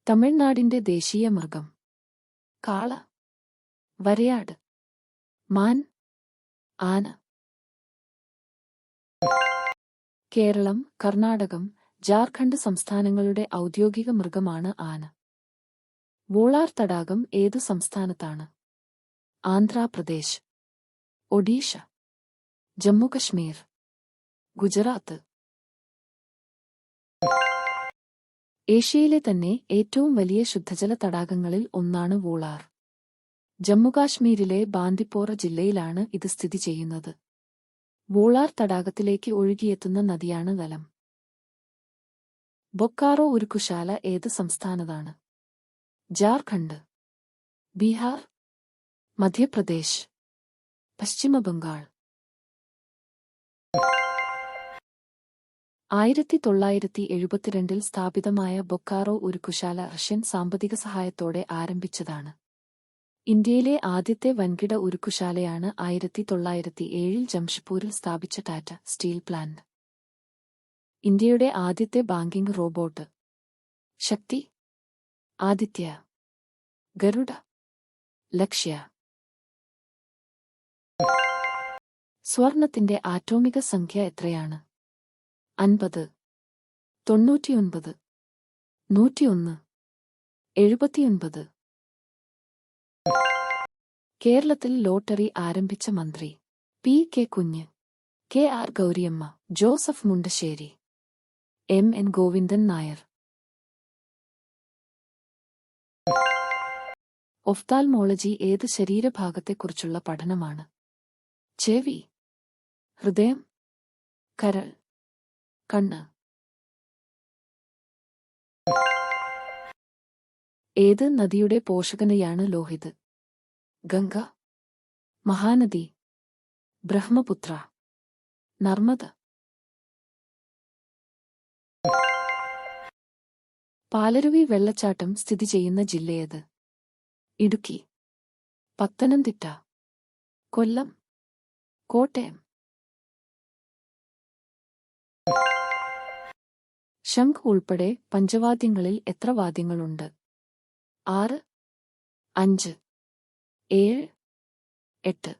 തമിഴ്നാടിന്റെ ദേശീയ മൃഗം കാള, വരയാട്, മാൻ, ആന. കേരളം, കർണാടകം, ജാർഖണ്ഡ് സംസ്ഥാനങ്ങളുടെ ഔദ്യോഗിക മൃഗമാണ് ആന. വോളാർ തടാകം ഏതു സംസ്ഥാനത്താണ്? ആന്ധ്രാപ്രദേശ്, ഒഡീഷ, ജമ്മുകശ്മീർ, ഗുജറാത്ത്. ഏഷ്യയിലെ തന്നെ ഏറ്റവും വലിയ ശുദ്ധജല തടാകങ്ങളിൽ ഒന്നാണ് വോളാർ. ജമ്മുകാശ്മീരിലെ ബാന്ദിപ്പോറ ജില്ലയിലാണ് ഇത് സ്ഥിതി ചെയ്യുന്നത്. വോളാർ തടാകത്തിലേക്ക് ഒഴുകിയെത്തുന്ന നദിയാണ് ധലം. ബൊക്കാറോ ഉരുക്കുശാല ഏത് സംസ്ഥാനത്താണ്? ജാർഖണ്ഡ്, ബീഹാർ, മധ്യപ്രദേശ്, പശ്ചിമബംഗാൾ. 1972 സ്ഥാപിതമായ ബൊക്കാറോ ഉരുക്കുശാല റഷ്യൻ സാമ്പത്തിക സഹായത്തോടെ ആരംഭിച്ചതാണ്. ഇന്ത്യയിലെ ആദ്യത്തെ വൻകിട ഉരുക്കുശാലയാണ് 1907 ജംഷഡ്പൂരിൽ സ്ഥാപിച്ച ടാറ്റ സ്റ്റീൽ പ്ലാന്റ്. ഇന്ത്യയുടെ ആദ്യത്തെ ബാങ്കിംഗ് റോബോട്ട്. ശക്തി, ആദിത്യ, ഗരുഡ, ലക്ഷ്യ. സ്വർണത്തിന്റെ ആറ്റോമിക സംഖ്യ എത്രയാണ്? 50, 99, 101, 79. കേരളത്തിൽ ലോട്ടറി ആരംഭിച്ച മന്ത്രി? പി കെ കുഞ്ഞ്, കെ ആർ ഗൗരിയമ്മ, ജോസഫ് മുണ്ടശ്ശേരി, എം എൻ ഗോവിന്ദൻ നായർ. ഒഫ്താൽമോളജി ഏത് ശരീരഭാഗത്തെക്കുറിച്ചുള്ള പഠനമാണ്? ചെവി, ഹൃദയം, കരൾ, കണ്ണ്. ഏത് നദിയുടെ പോഷകനദിയാണ് ലോഹിത്? ഗംഗ, മഹാനദി, ബ്രഹ്മപുത്ര, നർമ്മദ. പാലരുവി വെള്ളച്ചാട്ടം സ്ഥിതി ചെയ്യുന്ന ജില്ലയേത്? ഇടുക്കി, പത്തനംതിട്ട, കൊല്ലം, കോട്ടയം. ശംഖ് ഉൾപ്പെടെ പഞ്ചവാദ്യങ്ങളിൽ എത്ര വാദ്യങ്ങളുണ്ട്? 6, 5, 7, 8.